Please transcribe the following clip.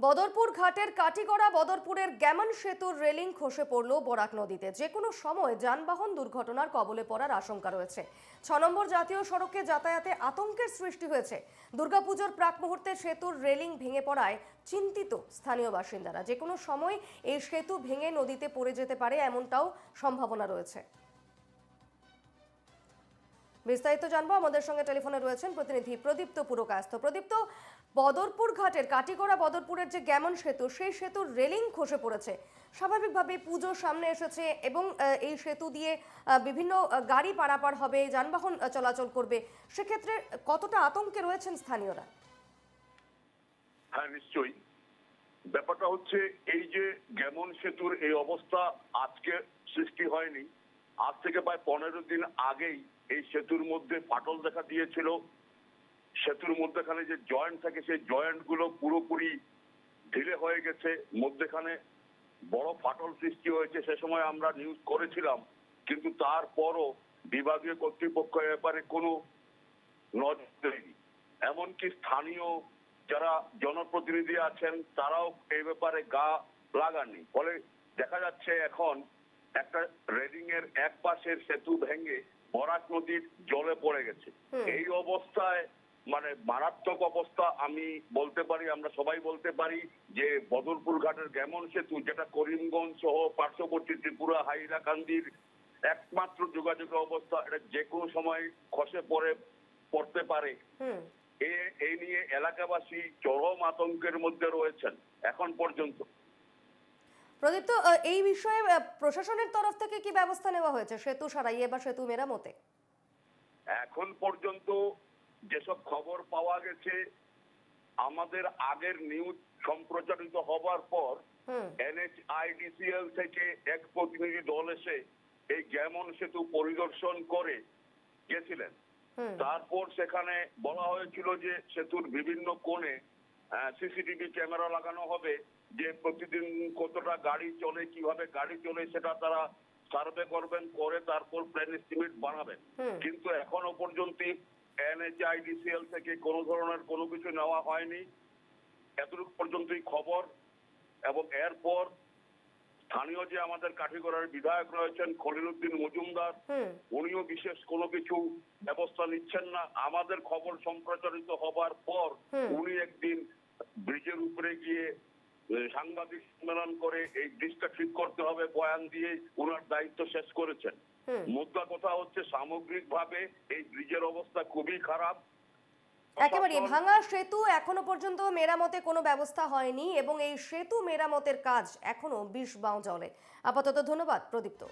বদরপুর ঘাটের কাটিগড়া বদরপুরের গ্যামন সেতুর রেলিং খসে পড়ল বরাক নদীতে। যে কোনো সময় যানবাহন দুর্ঘটনার কবলে পড়ার আশঙ্কা রয়েছে। ৬ নম্বর জাতীয় সড়কে যাতায়াতে আতঙ্কের সৃষ্টি হয়েছে। দুর্গাপুজোর প্রাক মুহূর্তে সেতুর রেলিং ভেঙে পড়ায় চিন্তিত স্থানীয় বাসিন্দারা। যে কোনো সময় এই সেতু ভেঙে নদীতে পড়ে যেতে পারে এমনটাও সম্ভাবনা রয়েছে। বিস্তারিত জানবো, আমাদের সঙ্গে টেলিফোনে রয়েছেন প্রতিনিধি প্রদীপ্ত পুরকায়স্থ। প্রদীপ্ত, বদরপুর ঘাটের কাটিগড়া বদরপুরের যে গ্যামন সেতু, সেই সেতুর রেলিং খসে পড়েছে। স্বাভাবিকভাবে পুজো সামনে এসেছে এবং এই সেতু দিয়ে বিভিন্ন গাড়ি পারাপার হবে, যানবাহন চলাচল করবে। সেক্ষেত্রে কতটা আতঙ্কে রয়েছেন স্থানীয়রা? হ্যাঁ, নিশ্চয়ই। ব্যাপারটা হচ্ছে এই যে গ্যামন সেতুর এই অবস্থা আজকে সৃষ্টি হয়নি। আজ থেকে প্রায় 15 দিন আগেই এই সেতুর মধ্যে ফাটল দেখা দিয়েছিল। সেতুর মধ্যেখানে যে জয়েন্ট থাকে সেই জয়েন্ট গুলো পুরোপুরি ঢিলে হয়ে গেছে, মধ্যেখানে বড় ফাটল সৃষ্টি হয়েছে। সে সময় আমরা নিউজ করেছিলাম, কিন্তু তারপরও বিভাগীয় কর্তৃপক্ষ এ ব্যাপারে কোনো নজর দেয়নি। এমনকি স্থানীয় যারা জনপ্রতিনিধি আছেন তারাও এই ব্যাপারে গা লাগাননি। ফলে দেখা যাচ্ছে এখন একটা রেলিং এর এক পাশের সেতু ভেঙে বরাক নদীর জলে পড়ে গেছে। এই অবস্থায় মানে মারাত্মক অবস্থা। আমি বলতে পারি, আমরা সবাই বলতে পারি যে বদরপুর ঘাটের গ্যামন সেতু, যেটা করিমগঞ্জ সহ পার্শ্ববর্তী ত্রিপুরা হাইলাকান্দির একমাত্র যোগাযোগের অবস্থা, এটা যে কোনো সময় খসে পড়তে পারে। এই নিয়ে এলাকাবাসী চরম আতঙ্কের মধ্যে রয়েছেন এখন পর্যন্ত। প্রদীপ্ত, এই বিষয়ে প্রশাসনের তরফ থেকে কি ব্যবস্থা নেওয়া হয়েছে সেতু সারাইয়ে বা সেতু মেরামতে? এখন পর্যন্ত যেসব খবর পাওয়া গেছে, আমাদের আগের নিউজ সম্প্রচারিত হবার পর NHIDCL থেকে এক প্রতিনিধি দল এসে এই গ্যামন সেতু পরিদর্শন করে গেছিলেন। তারপর সেখানে বলা হয়েছিল যে সেতুর বিভিন্ন কোণে সিসিটিভি ক্যামেরা লাগানো হবে, যে প্রতিদিন কতটা গাড়ি চলে, কিভাবে গাড়ি চলে সেটা তারা সার্ভে করবেন, করে তারপর প্ল্যান এস্টিমেট বানাবেন। কিন্তু এখনো পর্যন্ত NHIDCL থেকে কোনো ধরনের কোনো কিছু নেওয়া হয়নি, এতটুকু পর্যন্তই খবর। এবং এরপর স্থানীয় যে আমাদের কাঠিগড়ার বিধায়ক রয়েছেন খলিলুদ্দিন মজুমদার, উনিও বিশেষ কোনো কিছু ব্যবস্থা নিচ্ছেন না। আমাদের খবর সম্প্রচারিত হবার পর উনি একদিন ব্রিজের উপরে গিয়ে সাংবাদিক সম্মেলন করে এই ব্রিজটা ঠিক করতে হবে বয়ান দিয়ে ওনার দায়িত্ব শেষ করেছেন। মুদ্রা কথা হচ্ছে সামগ্রিকভাবে এই ব্রিজের অবস্থা খুবই খারাপ। একেবারে ভাঙা সেতু এখনো পর্যন্ত মেরামতে কোনো ব্যবস্থা হয়নি এবং এই সেতু মেরামতের কাজ এখনো 20 বাও জলে। আপাতত ধন্যবাদ প্রদীপ্ত।